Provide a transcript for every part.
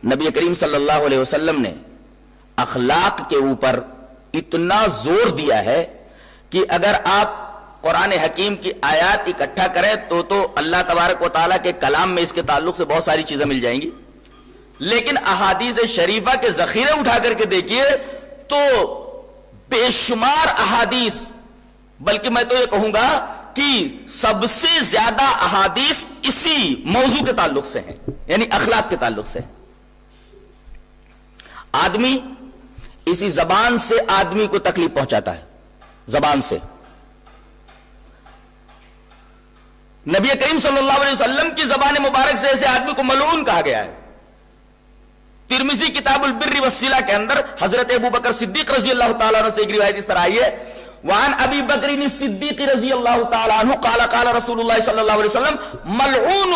نبی کریم صلی اللہ علیہ وسلم نے اخلاق کے اوپر اتنا زور دیا ہے کہ اگر آپ قرآن حکیم کی آیات اکٹھا کریں تو اللہ تبارک و تعالیٰ کے کلام میں اس کے تعلق سے بہت ساری چیزیں مل جائیں گی، لیکن احادیث شریفہ کے ذخیرے اٹھا کر کے دیکھیے تو بے شمار احادیث، بلکہ میں تو یہ کہوں گا کہ سب سے زیادہ احادیث اسی موضوع کے تعلق سے ہیں، یعنی اخلاق کے تعلق سے۔ آدمی اسی زبان سے آدمی کو تکلیف پہنچاتا ہے، زبان سے۔ نبی کریم صلی اللہ علیہ وسلم کی زبان مبارک سے ایسے آدمی کو ملعون کہا گیا ہے۔ ترمذی کتاب البر والصلہ کے اندر حضرت ابو بکر صدیق رضی اللہ تعالیٰ عنہ سے ایک روایت اس طرح آئی ہے، وعن ابی بکر الصدیق رضی اللہ تعالیٰ عنہ قال قال رسول اللہ صلی اللہ علیہ وسلم ملعون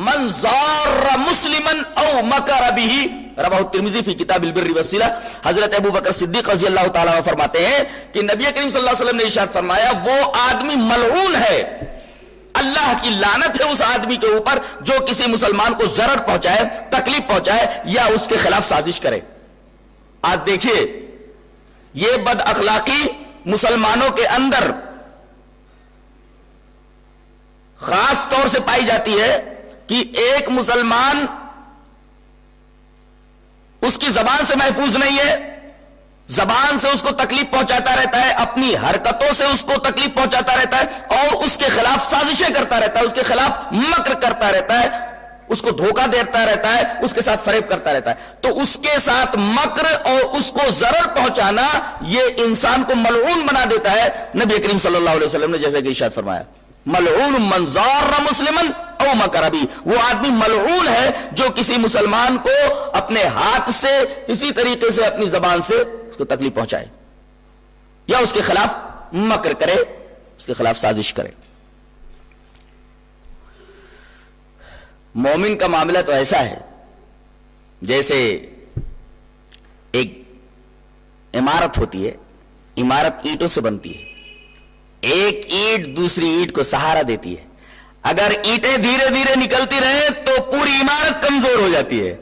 من زار مسلما او مکر به، رواہ الترمذی فی کتاب البر والصلہ۔ حضرت ابو بکر صدیق رضی اللہ تعالیٰ عنہ فرماتے ہیں کہ نبی کریم صلی اللہ علیہ وسلم نے ارشاد فرمایا وہ آدمی ملعون ہے، اللہ کی لعنت ہے اس آدمی کے اوپر جو کسی مسلمان کو ضرر پہنچائے، تکلیف پہنچائے یا اس کے خلاف سازش کرے۔ آج دیکھیے یہ بد اخلاقی مسلمانوں کے اندر خاص طور سے پائی جاتی ہے کہ ایک مسلمان اس کی زبان سے محفوظ نہیں ہے، زبان سے اس کو تکلیف پہنچاتا رہتا ہے، اپنی حرکتوں سے اس کو تکلیف پہنچاتا رہتا ہے اور اس کے خلاف سازشیں کرتا رہتا ہے، اس کے خلاف مکر کرتا رہتا ہے، اس کو دھوکہ دیتا رہتا ہے، اس کے ساتھ فریب کرتا رہتا ہے۔ تو اس کے ساتھ مکر اور اس کو ضرر پہنچانا یہ انسان کو ملعون بنا دیتا ہے۔ نبی کریم صلی اللہ علیہ وسلم نے جیسے کہ ارشاد فرمایا ملعون من زار مسلما او مکر به، وہ آدمی ملعون ہے جو کسی مسلمان کو اپنے ہاتھ سے اسی طریقے سے اپنی زبان سے کو تکلیف پہنچائے یا اس کے خلاف مکر کرے، اس کے خلاف سازش کرے۔ مومن کا معاملہ تو ایسا ہے جیسے ایک عمارت ہوتی ہے، عمارت اینٹوں سے بنتی ہے، ایک اینٹ دوسری اینٹ کو سہارا دیتی ہے، اگر اینٹیں دھیرے دھیرے نکلتی رہیں تو پوری عمارت کمزور ہو جاتی ہے۔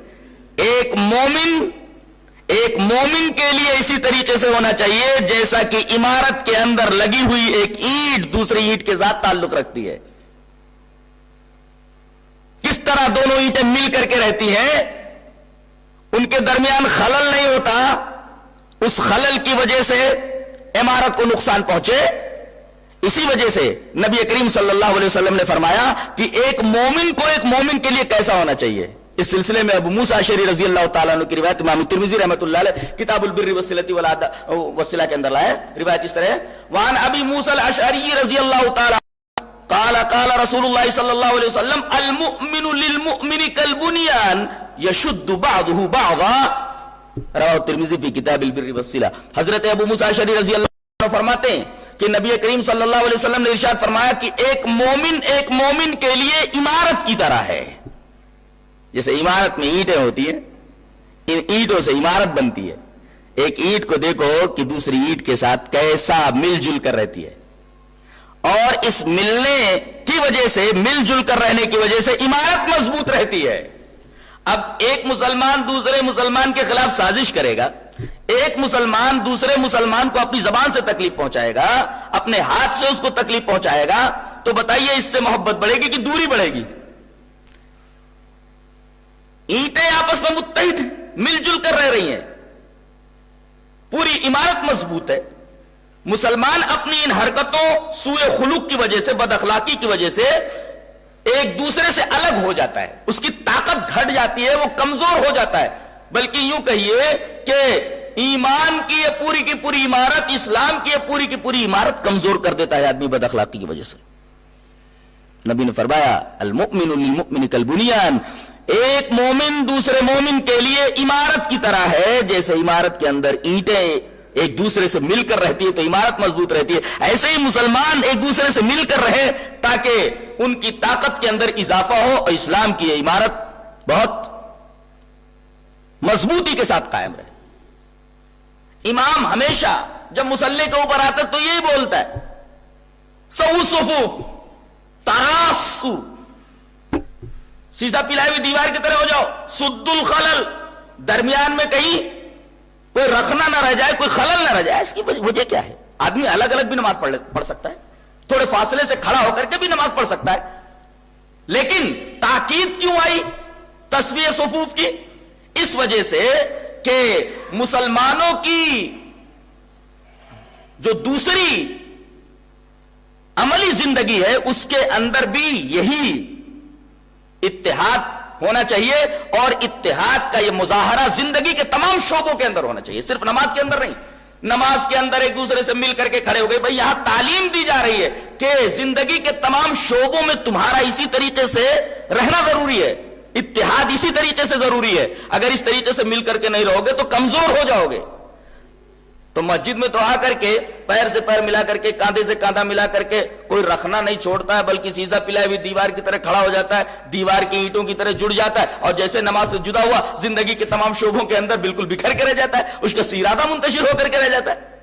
ایک مومن کے لیے اسی طریقے سے ہونا چاہیے جیسا کہ عمارت کے اندر لگی ہوئی ایک اینٹ دوسری اینٹ کے ساتھ تعلق رکھتی ہے، کس طرح دونوں اینٹیں مل کر کے رہتی ہیں، ان کے درمیان خلل نہیں ہوتا، اس خلل کی وجہ سے عمارت کو نقصان پہنچے۔ اسی وجہ سے نبی کریم صلی اللہ علیہ وسلم نے فرمایا کہ ایک مومن کو ایک مومن کے لیے کیسا ہونا چاہیے۔ اس سلسلے میں ابو موسیٰ اشعری رضی اللہ تعالیٰ عنہ کی روایت امام ترمذی رحمۃ اللہ علیہ کتاب البر والصلہ کے اندر لائے، روایت اس طرح ہے وعن ابی موسیٰ الاشعری رضی اللہ تعالیٰ قال قال رسول اللہ صلی اللہ علیہ وسلم المؤمن للمؤمن کالبنیان یشد بعضه بعضا، رواہ ترمذی فی کتاب البر والصلہ۔ حضرت ابو موسیٰ اشعری رضی اللہ عنہ فرماتے ہیں کہ نبی کریم صلی اللہ علیہ وسلم نے ارشاد فرمایا کہ ایک مومن کے لیے عمارت کی طرح ہے، جیسے عمارت میں اینٹیں ہوتی ہیں، ان اینٹوں سے عمارت بنتی ہے، ایک اینٹ کو دیکھو کہ دوسری اینٹ کے ساتھ کیسا مل جل کر رہتی ہے، اور اس ملنے کی وجہ سے، مل جل کر رہنے کی وجہ سے عمارت مضبوط رہتی ہے۔ اب ایک مسلمان دوسرے مسلمان کے خلاف سازش کرے گا، ایک مسلمان دوسرے مسلمان کو اپنی زبان سے تکلیف پہنچائے گا، اپنے ہاتھ سے اس کو تکلیف پہنچائے گا، تو بتائیے اس سے محبت بڑھے گی کہ دوری بڑھے گی؟ اینٹیں آپس میں متحد ہیں، مل جل کر رہ رہی ہیں، پوری عمارت مضبوط ہے۔ مسلمان اپنی ان حرکتوں، سوء خلق کی وجہ سے، بد اخلاقی کی وجہ سے ایک دوسرے سے الگ ہو جاتا ہے، اس کی طاقت گھٹ جاتی ہے، وہ کمزور ہو جاتا ہے، بلکہ یوں کہیے کہ ایمان کی یہ پوری کی پوری عمارت، اسلام کی یہ پوری کی پوری عمارت کمزور کر دیتا ہے آدمی بد اخلاقی کی وجہ سے۔ نبی نے فرمایا المؤمن للمؤمن کالبنیان، ایک مومن دوسرے مومن کے لیے عمارت کی طرح ہے، جیسے عمارت کے اندر اینٹیں ایک دوسرے سے مل کر رہتی ہے تو عمارت مضبوط رہتی ہے، ایسے ہی مسلمان ایک دوسرے سے مل کر رہے تاکہ ان کی طاقت کے اندر اضافہ ہو اور اسلام کی یہ عمارت بہت مضبوطی کے ساتھ قائم رہے۔ امام ہمیشہ جب مصلی کے اوپر آتا تو یہی بولتا ہے سووا الصفوف تراسو، سیسا پلائی ہوئی دیوار کی طرح ہو جاؤ، سد الخلل، درمیان میں کہیں کوئی رکھنا نہ رہ جائے, کوئی خلل نہ رہ جائے. اس کی وجہ کیا ہے؟ آدمی الگ الگ بھی نماز پڑھ سکتا ہے, تھوڑے فاصلے سے کھڑا ہو کر کے بھی نماز پڑھ سکتا ہے, لیکن تاکید کیوں آئی تسویہ صفوف کی؟ اس وجہ سے کہ مسلمانوں کی جو دوسری عملی زندگی ہے اس کے اندر بھی یہی اتحاد ہونا چاہیے, اور اتحاد کا یہ مظاہرہ زندگی کے تمام شعبوں کے اندر ہونا چاہیے, صرف نماز کے اندر نہیں. نماز کے اندر ایک دوسرے سے مل کر کے کھڑے ہو گئے, بھائی یہاں تعلیم دی جا رہی ہے کہ زندگی کے تمام شعبوں میں تمہارا اسی طریقے سے رہنا ضروری ہے, اتحاد اسی طریقے سے ضروری ہے. اگر اس طریقے سے مل کر کے نہیں رہو گے تو کمزور ہو جاؤ گے. تو مسجد میں تو آ کر کے پیر سے پیر ملا کر کے, کاندھے سے کاندھا ملا کر کے کوئی رکھنا نہیں چھوڑتا ہے, بلکہ سیزا پلائے ہوئی دیوار کی طرح کھڑا ہو جاتا ہے, دیوار کی اینٹوں کی طرح جڑ جاتا ہے, اور جیسے نماز سے جدا ہوا زندگی کے تمام شعبوں کے اندر بالکل بکھر کے رہ جاتا ہے, اس کا ارادہ منتشر ہو کر کے رہ جاتا ہے.